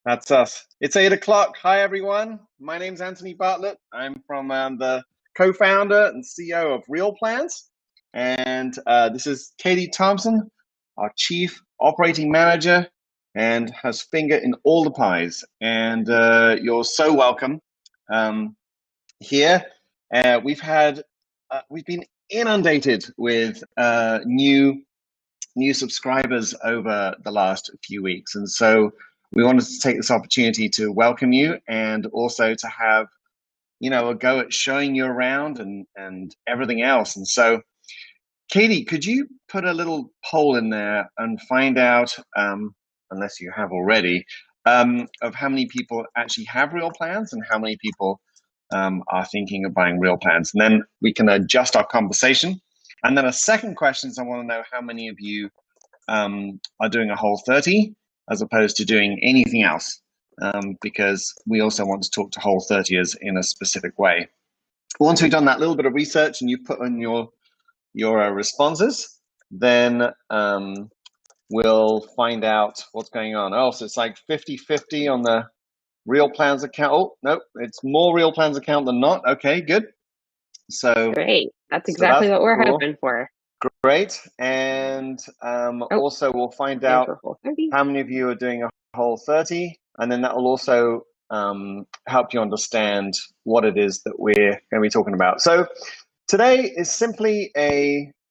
That's us. It's 8 o'clock. Hi, everyone. My name's Anthony Bartlett. I'm from the co-founder and CEO of Real Plans. And this is Katie Thompson, our Chief Operating Manager, and has finger in all the pies. And you're so welcome here. We've been inundated with new subscribers over the last few weeks. And so we wanted to take this opportunity to welcome you and also to have, a go at showing you around and everything else. And so, Katie, could you put a little poll in there and find out, unless you have already, of how many people actually have real plans and how many people are thinking of buying real plans? And then we can adjust our conversation. And then a second question is I want to know how many of you are doing a whole 30 as opposed to doing anything else, because we also want to talk to whole 30ers in a specific way. Once we've done that little bit of research and you've put in your responses, then we'll find out what's going on. Oh, so it's like 50-50 on the Real Plans account. Oh, no, it's more Real Plans account than not. Okay, good. So Great. That's exactly what we're cool. hoping for. Great. And also we'll find out how many of you are doing a whole 30, and then that will also help you understand what it is that we're going to be talking about. So today is simply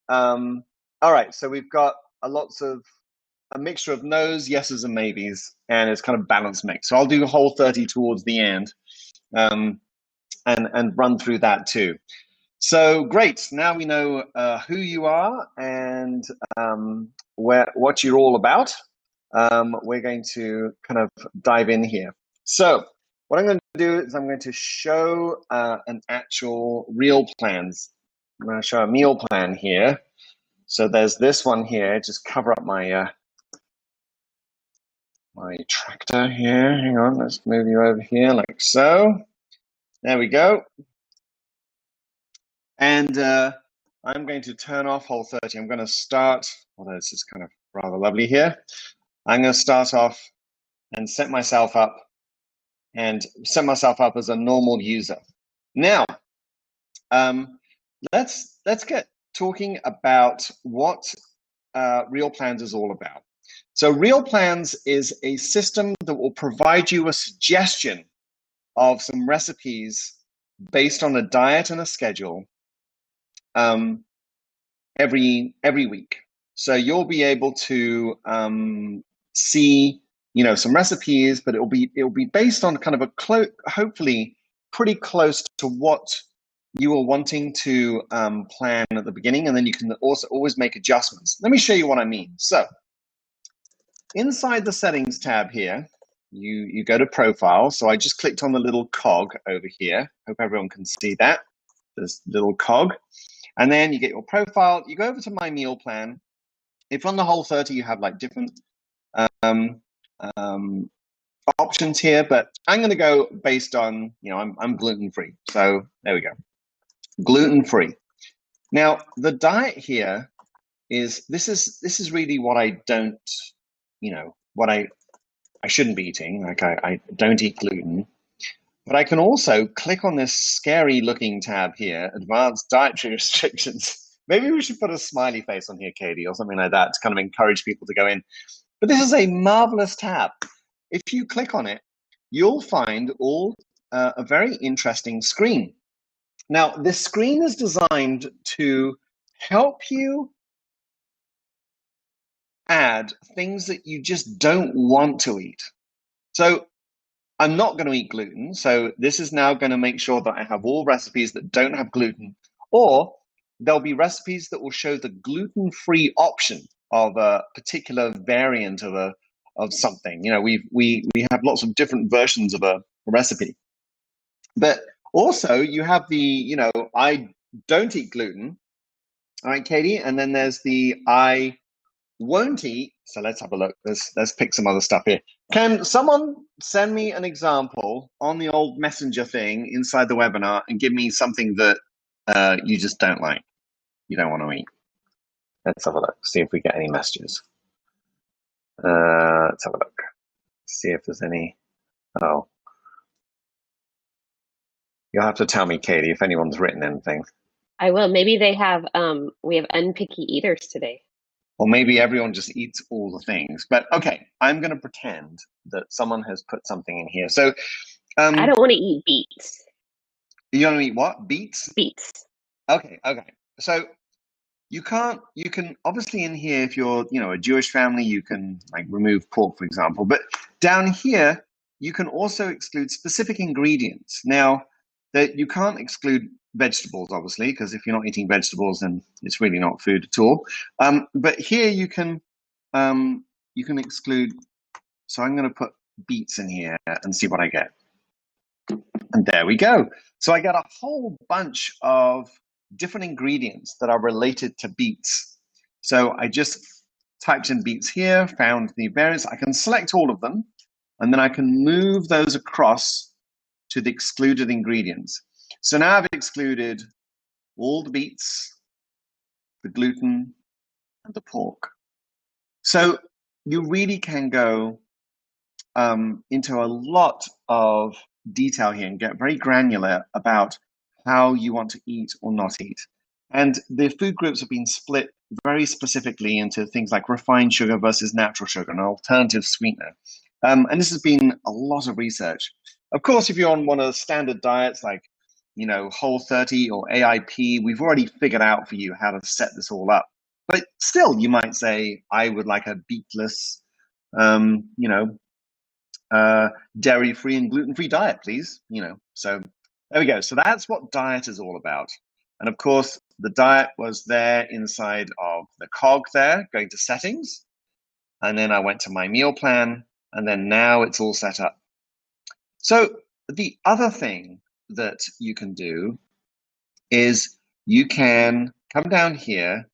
all right, so we've got a mixture of no's, yeses, and maybes, and it's kind of balanced mix. So I'll do a whole 30 towards the end and run through that too. So great. Now we know who you are and what you're all about. We're going to kind of dive in here. So what I'm going to do is I'm going to show an actual real plans. I'm going to show a meal plan here. So there's this one here. Just cover up my my tractor here. Hang on. Let's move you over here like so. There we go. And I'm going to turn off whole 30. I'm going to start, although this is kind of rather lovely here. I'm going to start off and set myself up as a normal user. Now, let's get talking about what Real Plans is all about. So Real Plans is a system that will provide you a suggestion of some recipes based on a diet and a schedule every week. So you'll be able to see, some recipes, but it'll be based on kind of hopefully pretty close to what you are wanting to plan at the beginning, and then you can also always make adjustments. Let me show you what I mean. So inside the settings tab here, you go to profile. So I just clicked on the little cog over here. Hope everyone can see that. This little cog. And then you get your profile, you go over to my meal plan. If on the whole 30, you have like different options here, but I'm going to go based on, I'm gluten-free. So there we go. Gluten-free. Now, the diet here is, this is really what I don't, what I shouldn't be eating. Like I don't eat gluten. But I can also click on this scary looking tab here, advanced dietary restrictions. Maybe we should put a smiley face on here, Katie, or something like that to kind of encourage people to go in. But this is a marvelous tab. If you click on it, you'll find a very interesting screen. Now, this screen is designed to help you add things that you just don't want to eat. So I'm not going to eat gluten, so this is now going to make sure that I have all recipes that don't have gluten, or there'll be recipes that will show the gluten-free option of a particular variant of something. We have lots of different versions of a recipe, but also you have the I don't eat gluten. All right, Katie, and then there's the I won't eat. So let's have a look. Let's pick some other stuff here. Can someone send me an example on the old messenger thing inside the webinar and give me something that you just don't like, you don't want to eat? Let's have a look, see if we get any messages. Let's have a look. see if there's any. Oh, you'll have to tell me, Katie, if anyone's written anything. I will. Maybe they have we have unpicky eaters today. Or maybe everyone just eats all the things. But okay, I'm going to pretend that someone has put something in here. So I don't want to eat beets. you want to eat what? Beets? Beets. Okay. So you can obviously in here, if you're, a Jewish family, you can like remove pork, for example. But down here, you can also exclude specific ingredients. Now, that you can't exclude vegetables, obviously, because if you're not eating vegetables, then it's really not food at all. But here you can exclude. So I'm going to put beets in here and see what I get. And there we go. So I got a whole bunch of different ingredients that are related to beets. So I just typed in beets here, found the variants. I can select all of them, and then I can move those across to the excluded ingredients. So now I've excluded all the beets, the gluten, and the pork. So you really can go into a lot of detail here and get very granular about how you want to eat or not eat. And the food groups have been split very specifically into things like refined sugar versus natural sugar, an alternative sweetener. And this has been a lot of research. Of course, if you're on one of the standard diets like, Whole30 or AIP, we've already figured out for you how to set this all up. But still, you might say, I would like a beetless, dairy-free and gluten-free diet, please. So there we go. So that's what diet is all about. And of course, the diet was there inside of the cog there, going to settings. And then I went to my meal plan, and then now it's all set up. So the other thing that you can do is you can come down here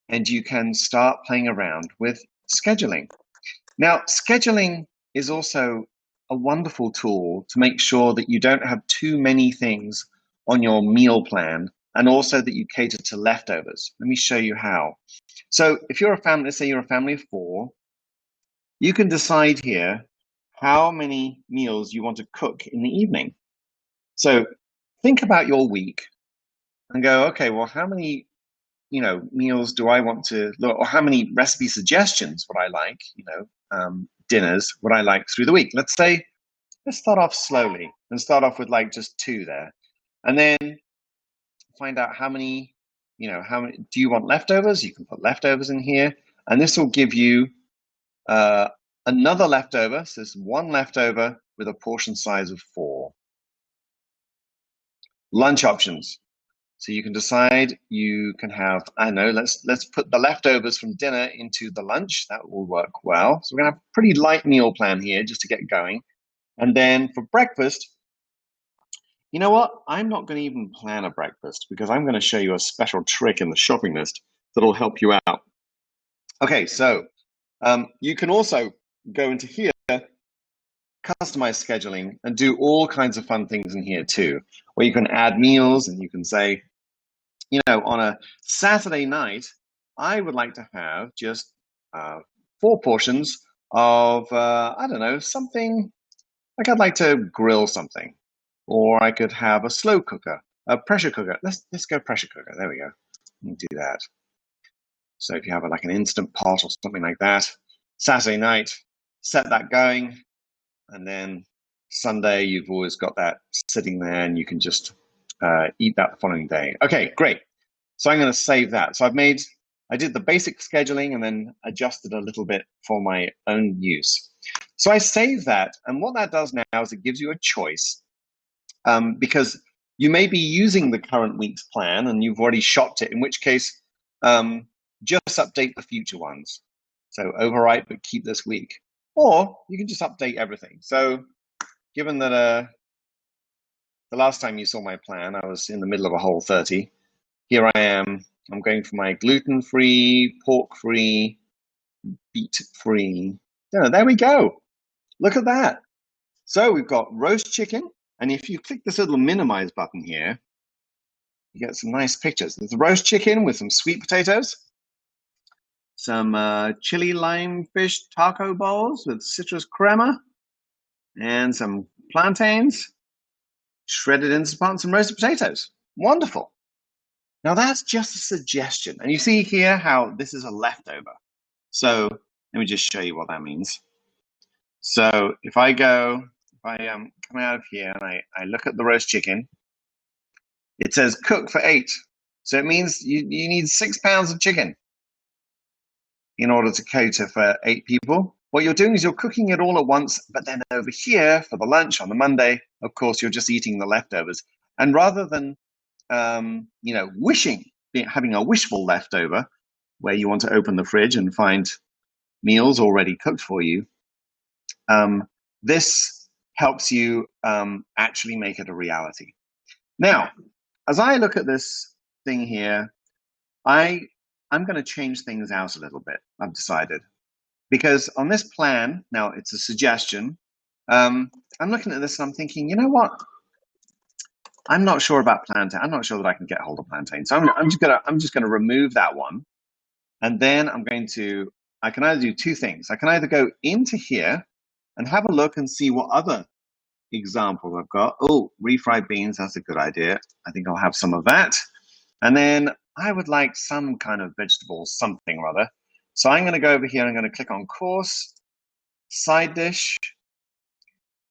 and you can start playing around with scheduling. Now, scheduling is also a wonderful tool to make sure that you don't have too many things on your meal plan, and also that you cater to leftovers. Let me show you how. So if you're a family, let's say you're a family of 4, you can decide here how many meals you want to cook in the evening. So think about your week and go, okay, well, how many meals do I want to look, or how many recipe suggestions would I like, dinners would I like through the week? Let's start off slowly and start off with like just 2 there. And then find out how many do you want leftovers? You can put leftovers in here. And this will give you another leftover. So there's 1 leftover with a portion size of 4. Lunch options. So you can decide, you can have, let's put the leftovers from dinner into the lunch. That will work well. So we're going to have a pretty light meal plan here just to get going. And then for breakfast, you know what? I'm not going to even plan a breakfast because I'm going to show you a special trick in the shopping list that'll help you out. Okay, so you can also go into here, customize scheduling, and do all kinds of fun things in here too, where you can add meals and you can say, on a Saturday night, I would like to have just 4 portions of, something like I'd like to grill something, or I could have a slow cooker, a pressure cooker. Let's go pressure cooker. There we go. You do that. So if you have like an instant pot or something like that, Saturday night, set that going, and then Sunday you've always got that sitting there, and you can just eat that the following day. Okay, great. So I'm going to save that. So I did the basic scheduling and then adjusted a little bit for my own use. So I save that, and what that does now is it gives you a choice, because you may be using the current week's plan and you've already shopped it, in which case just update the future ones. So overwrite but keep this week. Or you can just update everything. So given that the last time you saw my plan, I was in the middle of a Whole30. Here I am. I'm going for my gluten-free, pork-free, beet-free. There we go. Look at that. So we've got roast chicken. And if you click this little minimize button here, you get some nice pictures. There's the roast chicken with some sweet potatoes, some chili lime fish taco bowls with citrus crema, and some plantains, shredded into parts, and roasted potatoes. Wonderful. Now that's just a suggestion. And you see here how this is a leftover. So let me just show you what that means. So if I come out of here and I look at the roast chicken, it says cook for 8. So it means you need 6 pounds of chicken in order to cater for 8 people. What you're doing is you're cooking it all at once, but then over here for the lunch on the Monday, of course, you're just eating the leftovers. And rather than having a wishful leftover where you want to open the fridge and find meals already cooked for you, this helps you actually make it a reality. Now, as I look at this thing here, I'm going to change things out a little bit, I've decided. Because on this plan, now it's a suggestion, I'm looking at this and I'm thinking, you know what? I'm not sure about plantain. I'm not sure that I can get hold of plantain. So I'm just gonna remove that one. And then I can either do 2 things. I can either go into here and have a look and see what other examples I've got. Oh, refried beans, that's a good idea. I think I'll have some of that. And then I would like some kind of vegetable, something or other. So I'm going to go over here and I'm going to click on course, side dish,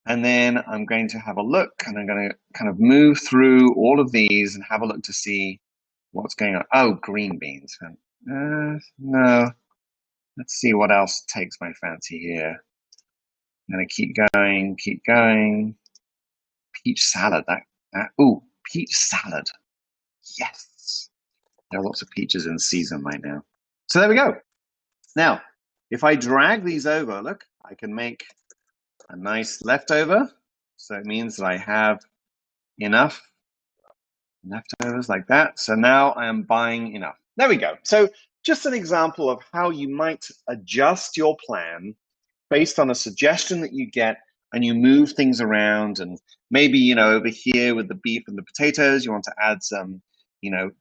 and then I'm going to have a look and I'm going to kind of move through all of these and have a look to see what's going on. Oh, green beans. No. Let's see what else takes my fancy here. I'm going to keep going. Peach salad. Peach salad. Yes. There are lots of peaches in season right now. So there we go. Now, if I drag these over, look, I can make a nice leftover. So it means that I have enough leftovers like that. So now I am buying enough. There we go. So just an example of how you might adjust your plan based on a suggestion that you get, and you move things around. And maybe, over here with the beef and the potatoes, you want to add some,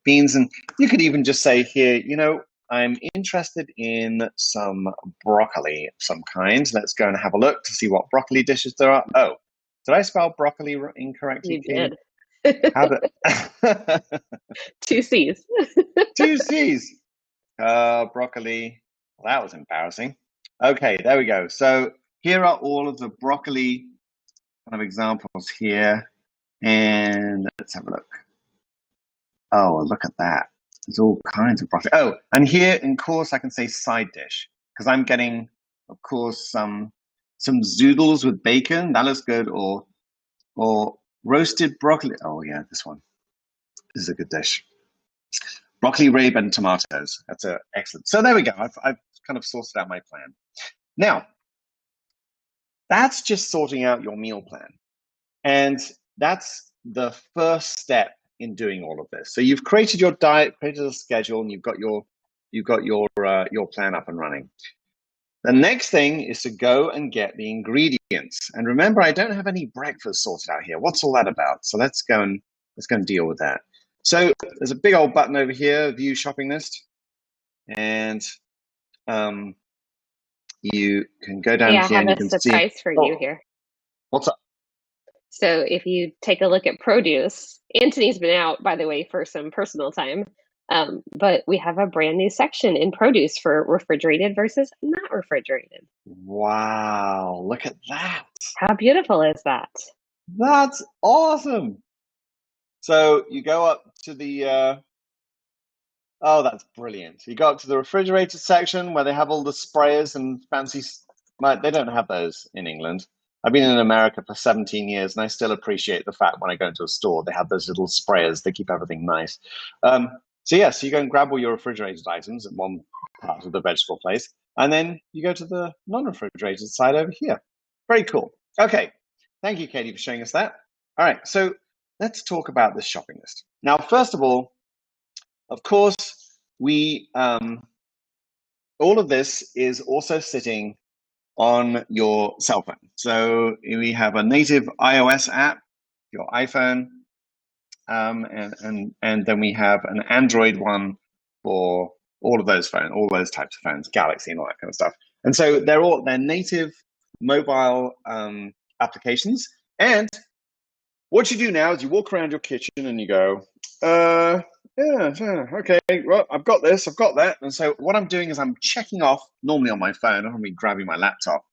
beans. And you could even just say here, I'm interested in some broccoli of some kind. Let's go and have a look to see what broccoli dishes there are. Oh, did I spell broccoli incorrectly, You Katie? How did 2 C's. 2 C's? Broccoli. Well, that was embarrassing. Okay, there we go. So here are all of the broccoli kind of examples here. And let's have a look. Oh, look at that. There's all kinds of broccoli. Oh, and here in course I can say side dish because I'm getting, of course, some zoodles with bacon. That looks good. Or roasted broccoli. Oh yeah, this one. This is a good dish. Broccoli, rabe, and tomatoes. That's excellent. So there we go. I've kind of sorted out my plan. Now, that's just sorting out your meal plan. And that's the first step in doing all of this. So you've created your diet, created a schedule, and you've got your plan up and running. The next thing is to go and get the ingredients. And remember, I don't have any breakfast sorted out here. What's all that about? So let's go and deal with that. So there's a big old button over here, view shopping list. And you can go down here and you can see. I have a surprise for you here. What's up? So if you take a look at produce, Anthony's been out, by the way, for some personal time. But we have a brand new section in produce for refrigerated versus not refrigerated. Wow, look at that. How beautiful is that? That's awesome. So you go up to the, oh, that's brilliant. You go up to the refrigerated section where they have all the sprayers and fancy, they don't have those in England. I've been in America for 17 years and I still appreciate the fact when I go into a store, they have those little sprayers, they keep everything nice. So you go and grab all your refrigerated items at one part of the vegetable place, and then you go to the non-refrigerated side over here. Very cool. Okay, thank you, Katie, for showing us that. All right, so let's talk about this shopping list. Now, first of all, of course, we all of this is also sitting on your cell phone. So we have a native iOS app, your iPhone, and then we have an Android one for all of those phones, all those types of phones, Galaxy and all that kind of stuff. And so they're native mobile applications. And what you do now is you walk around your kitchen and you go, yeah, okay, well, I've got this, I've got that. And so what I'm doing is I'm checking off, normally on my phone, I'm be grabbing my laptop,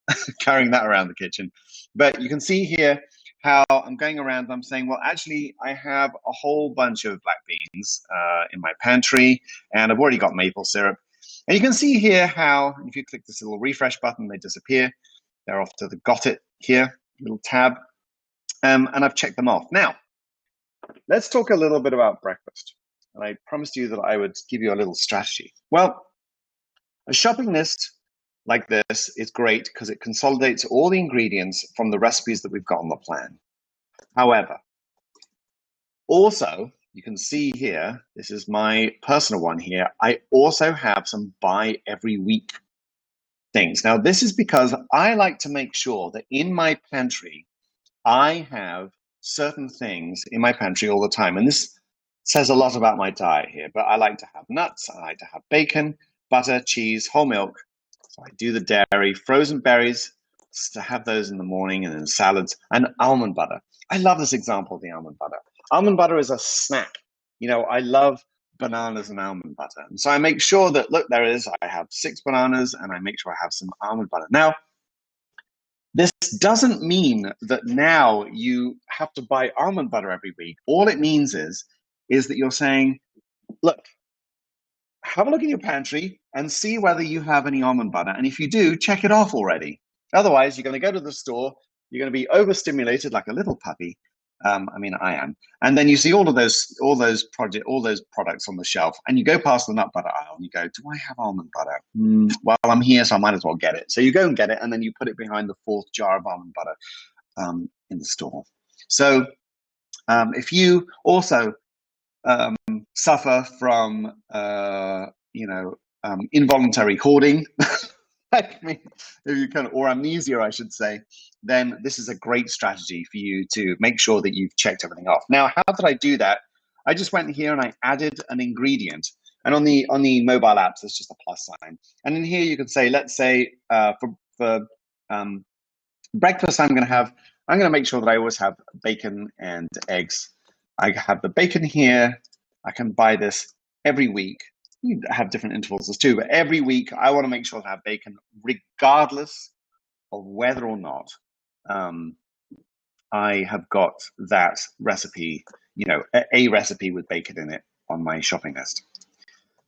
carrying that around the kitchen. But you can see here how I'm going around, I'm saying, well, actually, I have a whole bunch of black beans in my pantry, and I've already got maple syrup. And you can see here how, if you click this little refresh button, they disappear. They're off to the got it here, little tab. And I've checked them off. Now, let's talk a little bit about breakfast. And I promised you that I would give you a little strategy. Well, a shopping list like this is great because it consolidates all the ingredients from the recipes that we've got on the plan. However, also, you can see here, this is my personal one here, I also have some buy every week things. Now, this is because I like to make sure that in my pantry, I have certain things in my pantry all the time. And this says a lot about my diet here, but I like to have nuts, I like to have bacon, butter, cheese, whole milk. So I do the dairy, frozen berries, to have those in the morning, and then salads, and almond butter. I love this example of the almond butter. Almond butter is a snack. You know, I love bananas and almond butter. And so I make sure that, look, there it is. I have 6 bananas and I make sure I have some almond butter. Now, this doesn't mean that now you have to buy almond butter every week. All it means is that you're saying, look, have a look in your pantry and see whether you have any almond butter. And if you do, check it off already. Otherwise, you're going to go to the store, you're going to be overstimulated like a little puppy. I mean, I am. And then you see all those products on the shelf, and you go past the nut butter aisle and you go, do I have almond butter? Well, I'm here, so I might as well get it. So you go and get it, and then you put it behind the 4th jar of almond butter in the store. So if you also suffer from involuntary hoarding, like me, if you or amnesia, I should say, then this is a great strategy for you to make sure that you've checked everything off. Now, how did I do that? I just went here and I added an ingredient. And on the mobile apps, there's just a plus sign. And in here, you could say, let's say for breakfast, I'm going to make sure that I always have bacon and eggs. I have the bacon here. I can buy this every week. You have different intervals as too, but every week I want to make sure that I have bacon, regardless of whether or not I have got that recipe, a recipe with bacon in it on my shopping list.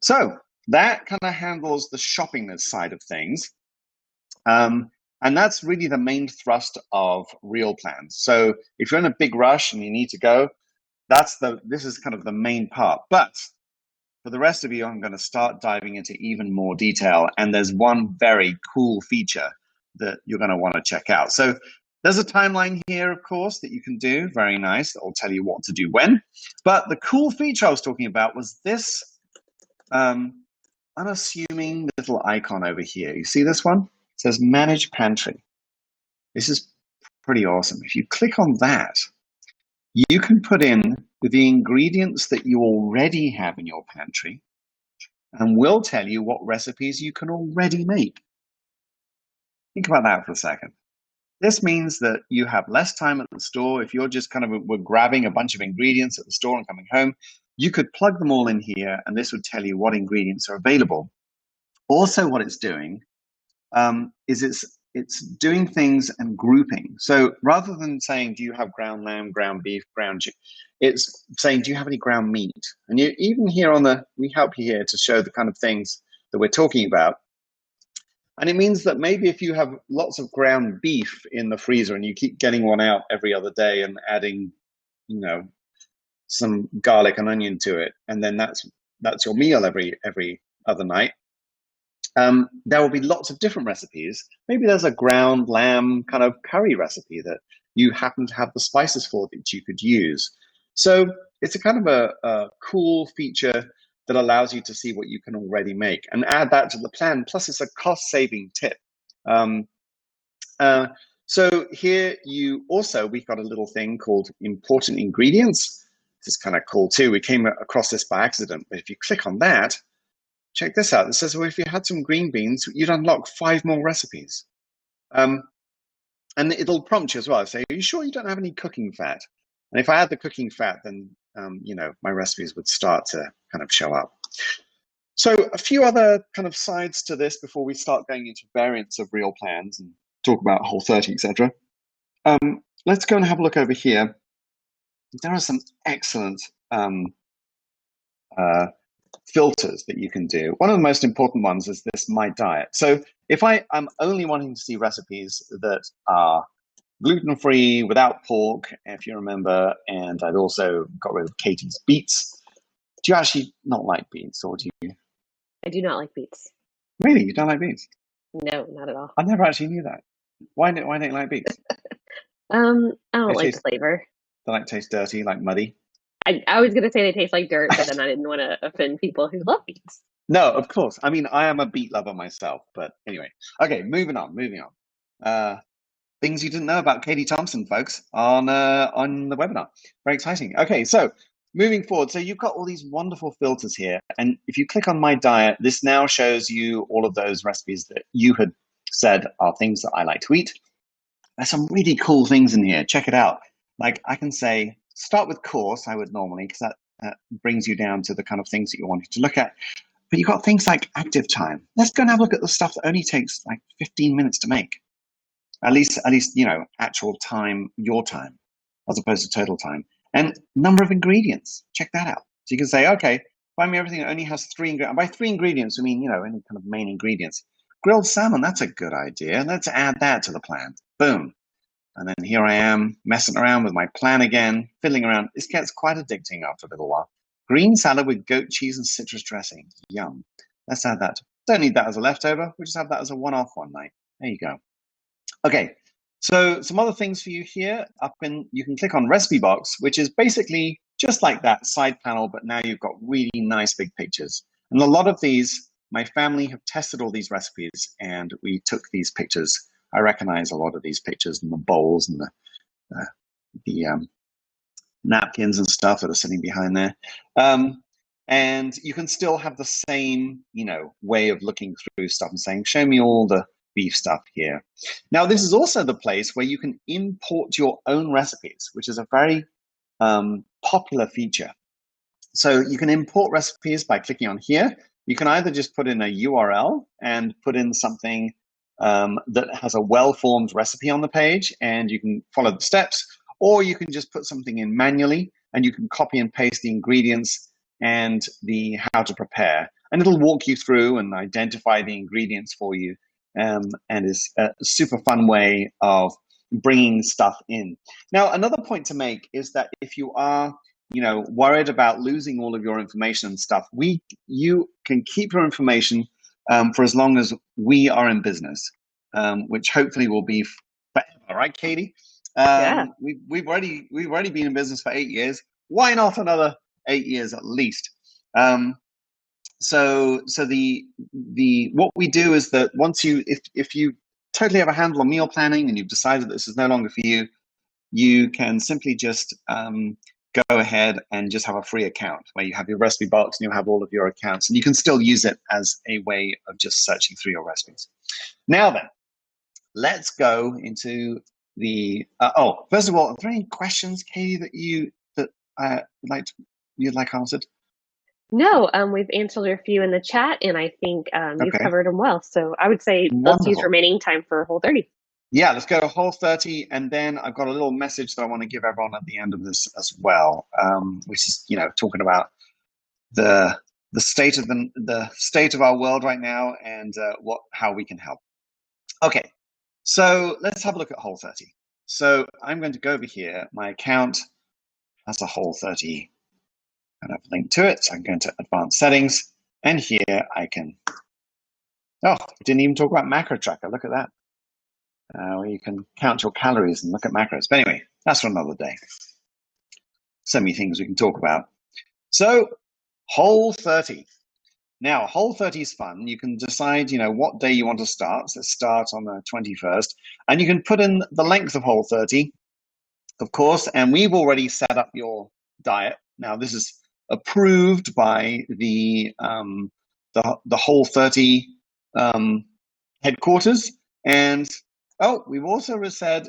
So that kind of handles the shopping list side of things. And that's really the main thrust of Real Plans. So if you're in a big rush and you need to go, this is kind of the main part. But for the rest of you, I'm going to start diving into even more detail. And there's one very cool feature that you're going to want to check out. So there's a timeline here, of course, that you can do. Very nice. That will tell you what to do when. But the cool feature I was talking about was this unassuming little icon over here. You see this one? It says Manage Pantry. This is pretty awesome. If you click on that, you can put in the ingredients that you already have in your pantry, and we'll tell you what recipes you can already make. Think about that for a second. This means that you have less time at the store. If you're just we're grabbing a bunch of ingredients at the store and coming home, you could plug them all in here, and this would tell you what ingredients are available. Also, what it's doing is it's doing things and grouping. So rather than saying, do you have ground lamb, ground beef, ground chicken, it's saying, do you have any ground meat? And you even here we help you here to show the kind of things that we're talking about. And it means that maybe if you have lots of ground beef in the freezer and you keep getting one out every other day and adding, some garlic and onion to it, and then that's your meal every other night, there will be lots of different recipes. Maybe there's a ground lamb kind of curry recipe that you happen to have the spices for that you could use. So it's a kind of a cool feature that allows you to see what you can already make and add that to the plan. Plus, it's a cost-saving tip. So here we've got a little thing called Important Ingredients. This is kind of cool too. We came across this by accident, but if you click on that, check this out. It says, well, if you had some green beans, you'd unlock 5 more recipes. And it'll prompt you as well. Say, are you sure you don't have any cooking fat? And if I had the cooking fat, then my recipes would start to kind of show up. So a few other kind of sides to this before we start going into variants of real plans and talk about Whole30, etc. Let's go and have a look over here. There are some excellent filters that you can do. One of the most important ones is this My Diet. So if I'm only wanting to see recipes that are gluten-free, without pork, if you remember, and I've also got rid of Katie's beets. Do you actually not like beets, or do you? I do not like beets. Really, you don't like beets? No, not at all. I never actually knew that. Why don't you like beets? I don't like the flavor. They like taste dirty, like muddy. I was gonna say they taste like dirt, but then I didn't want to offend people who love beets. No, of course. I mean, I am a beet lover myself, but anyway. Okay, moving on. Things you didn't know about Katie Thompson, folks, on the webinar. Very exciting. Okay, so moving forward. So you've got all these wonderful filters here. And if you click on My Diet, this now shows you all of those recipes that you had said are things that I like to eat. There's some really cool things in here. Check it out. Like I can say, start with course, I would normally, because that brings you down to the kind of things that you wanted to look at. But you've got things like active time. Let's go and have a look at the stuff that only takes like 15 minutes to make. At least, actual time, your time, as opposed to total time. And number of ingredients. Check that out. So you can say, okay, find me everything that only has 3 ingredients. By 3 ingredients, I mean, any kind of main ingredients. Grilled salmon, that's a good idea. Let's add that to the plan. Boom. And then here I am messing around with my plan again, fiddling around. This gets quite addicting after a little while. Green salad with goat cheese and citrus dressing. Yum. Let's add that. Don't need that as a leftover. We'll just have that as a one-off one night. There you go. Okay, so some other things for you here. You can click on Recipe Box, which is basically just like that side panel, but now you've got really nice big pictures. And a lot of these, my family have tested all these recipes, and we took these pictures. I recognize a lot of these pictures and the bowls and the napkins and stuff that are sitting behind there. And you can still have the same, way of looking through stuff and saying, show me all the beef stuff here. Now, this is also the place where you can import your own recipes, which is a very popular feature. So you can import recipes by clicking on here. You can either just put in a URL and put in something that has a well-formed recipe on the page, and you can follow the steps, or you can just put something in manually, and you can copy and paste the ingredients and the how to prepare, and it'll walk you through and identify the ingredients for you, and it's a super fun way of bringing stuff in. Now, another point to make is that if you are worried about losing all of your information and stuff, you can keep your information for as long as we are in business, which hopefully will be forever, right, Katie? Yeah. We've already been in business for 8 years. Why not another 8 years at least? So the what we do is that once if you totally have a handle on meal planning and you've decided that this is no longer for you, you can simply just go ahead and just have a free account where you have your recipe box and you have all of your accounts, and you can still use it as a way of just searching through your recipes. Now then, let's go into the first of all, are there any questions, Katie, that you'd like answered? No, we've answered a few in the chat, and I think you've covered them well. So I would say let's use remaining time for Whole30. Yeah, let's go to Whole30, and then I've got a little message that I want to give everyone at the end of this as well, which is talking about the state of our world right now and how we can help. Okay, so let's have a look at Whole30. So I'm going to go over here. My account has a Whole30 kind of link to it. So I'm going to Advanced Settings, and here I can. Oh, we didn't even talk about Macro Tracker. Look at that. Where you can count your calories and look at macros. But anyway, that's for another day. So many things we can talk about. So Whole30. Now, Whole30 is fun. You can decide, what day you want to start. So let's start on the 21st. And you can put in the length of Whole30, of course. And we've already set up your diet. Now, this is approved by the Whole30 headquarters. And Oh, we've also said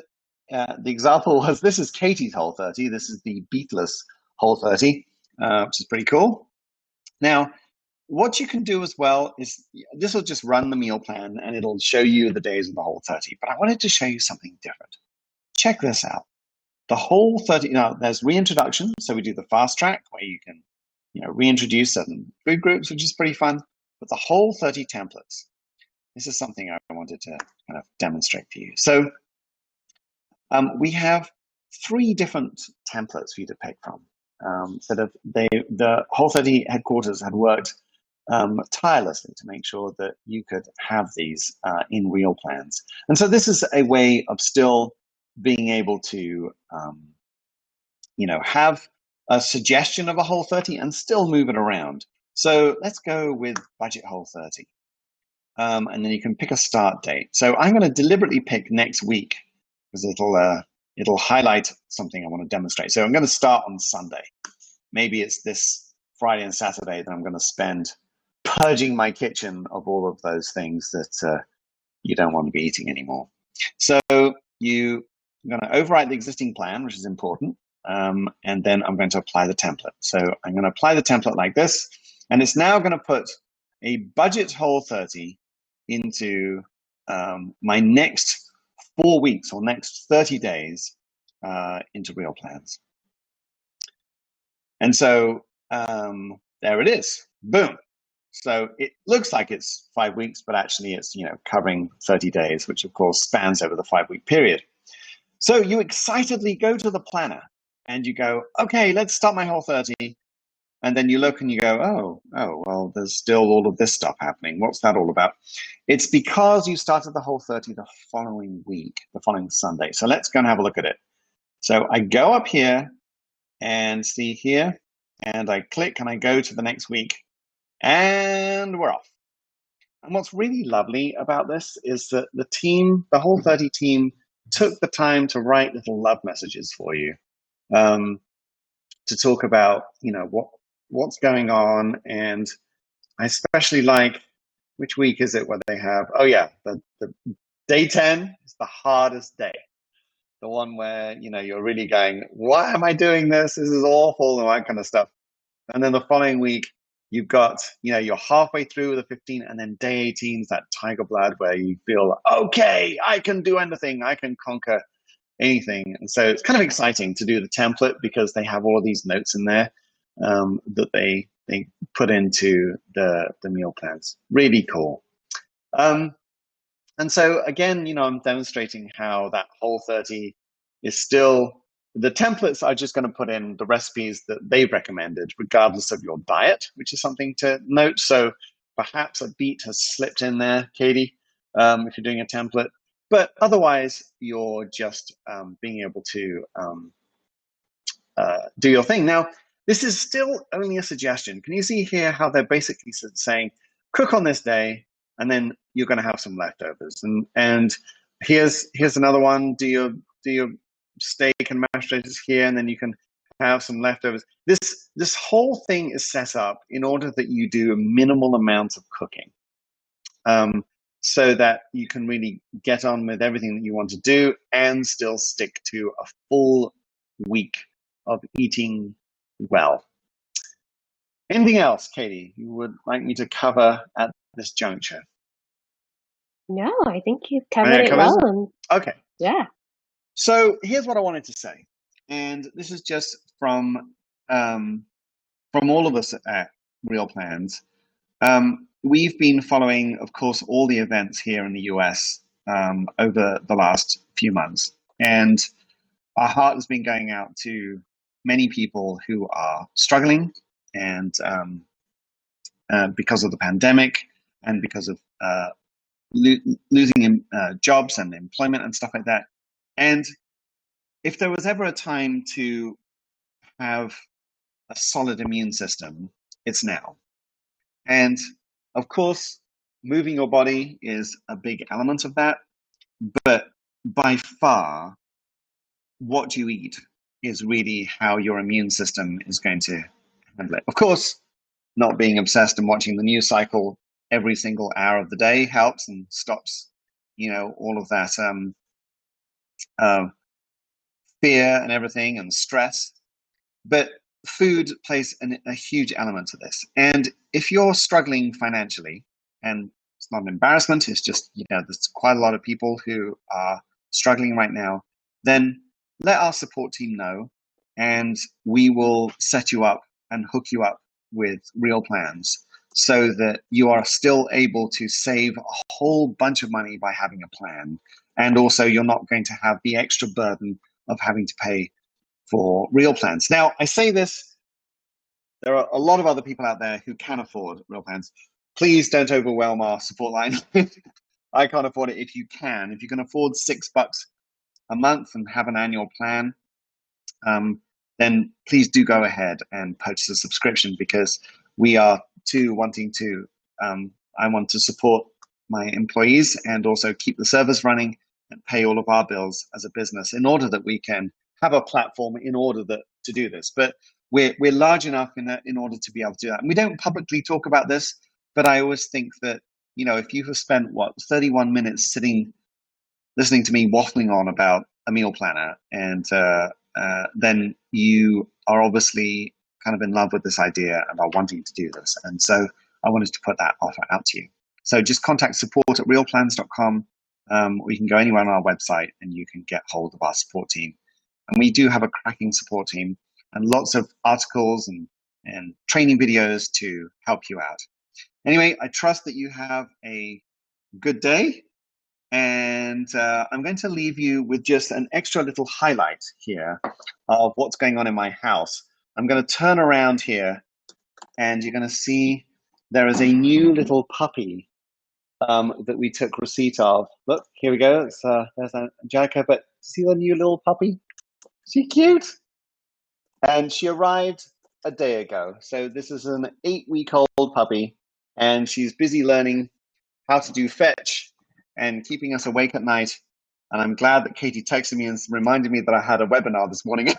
the example was this is Katie's Whole 30. This is the beetless Whole 30, which is pretty cool. Now, what you can do as well is this will just run the meal plan and it'll show you the days of the Whole 30. But I wanted to show you something different. Check this out. The Whole 30, now there's reintroduction. So we do the fast track where you can, reintroduce certain food groups, which is pretty fun. But the Whole 30 templates, this is something I wanted to kind of demonstrate for you. So we have 3 different templates for you to pick from. The Whole 30 headquarters had worked tirelessly to make sure that you could have these in real plans. And so this is a way of still being able to, have a suggestion of a Whole 30 and still move it around. So let's go with budget Whole 30. And then you can pick a start date. So I'm going to deliberately pick next week because it'll highlight something I want to demonstrate. So I'm going to start on Sunday. Maybe it's this Friday and Saturday that I'm going to spend purging my kitchen of all of those things that you don't want to be eating anymore. So I'm going to overwrite the existing plan, which is important. And then I'm going to apply the template. So I'm going to apply the template like this. And it's now going to put a budget Whole 30 into my next 4 weeks or next 30 days into real plans. And so there it is. Boom. So it looks like it's 5 weeks, but actually it's covering 30 days, which of course spans over the 5-week period. So you excitedly go to the planner and you go, okay, let's start my Whole 30. And then you look and you go, oh, well, there's still all of this stuff happening. What's that all about? It's because you started the Whole 30 the following week, the following Sunday. So let's go and have a look at it. So I go up here and see here, and I click and I go to the next week, and we're off. And what's really lovely about this is that the Whole 30 team, took the time to write little love messages for you, to talk about, what's going on. And I especially like, which week is it where they have, the day 10 is the hardest day. The one where, you're really going, why am I doing this? This is awful, and all that kind of stuff. And then the following week, you've got, you're halfway through the 15, and then day 18 is that tiger blood where you feel, okay, I can do anything. I can conquer anything. And so it's kind of exciting to do the template because they have all of these notes in there that they put into the meal plans. Really cool. And so again, I'm demonstrating how that Whole 30 is still, the templates are just going to put in the recipes that they've recommended, regardless of your diet, which is something to note. So perhaps a beet has slipped in there, Katie, if you're doing a template. But otherwise, you're just being able to do your thing. Now, this is still only a suggestion. Can you see here how they're basically saying, cook on this day, and then you're going to have some leftovers. And here's another one. Do your steak and mashed potatoes here, and then you can have some leftovers. This whole thing is set up in order that you do a minimal amount of cooking, so that you can really get on with everything that you want to do and still stick to a full week of eating well. Anything else, Katie, you would like me to cover at this juncture? No, I think you've covered it well. Okay. Yeah. So here's what I wanted to say, and this is just from all of us at Real Plans. We've been following, of course, all the events here in the US over the last few months, and our heart has been going out to many people who are struggling, and because of the pandemic and because of losing jobs and employment and stuff like that. And if there was ever a time to have a solid immune system, it's now. And of course, moving your body is a big element of that. But by far, what you eat is really how your immune system is going to handle it. Of course, not being obsessed and watching the news cycle every single hour of the day helps and stops, all of that uh, fear and everything and stress. But food plays a huge element to this. And if you're struggling financially, and it's not an embarrassment, it's just, there's quite a lot of people who are struggling right now, then let our support team know, and we will set you up and hook you up with real plans so that you are still able to save a whole bunch of money by having a plan. And also, you're not going to have the extra burden of having to pay for real plans. Now, I say this, there are a lot of other people out there who can afford real plans. Please don't overwhelm our support line. I can't afford it. If you can afford $6 a month and have an annual plan, then please do go ahead and purchase a subscription, because we are too wanting to, I want to support my employees and also keep the servers running and pay all of our bills as a business in order that we can have a platform in order to do this. But we're large enough in order to be able to do that. And we don't publicly talk about this, but I always think that, if you have spent 31 minutes listening to me waffling on about a meal planner, and then you are obviously kind of in love with this idea about wanting to do this. And so I wanted to put that offer out to you. So just contact support@realplans.com, or you can go anywhere on our website and you can get hold of our support team. And we do have a cracking support team and lots of articles and training videos to help you out. Anyway, I trust that you have a good day. And I'm going to leave you with just an extra little highlight here of what's going on in my house. I'm going to turn around here, and you're going to see there is a new little puppy that we took receipt of. Look, here we go. There's Angelica, but see the new little puppy? Is she cute? And she arrived a day ago. So this is an 8-week-old puppy, and she's busy learning how to do fetch and keeping us awake at night. And I'm glad that Katie texted me and reminded me that I had a webinar this morning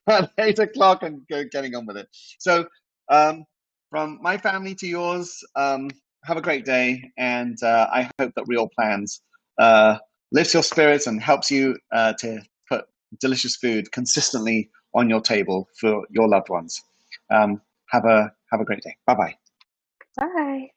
at 8 o'clock and getting on with it. So from my family to yours, have a great day. And I hope that Real Plans lifts your spirits and helps you to put delicious food consistently on your table for your loved ones. Have a great day. Bye-bye. Bye.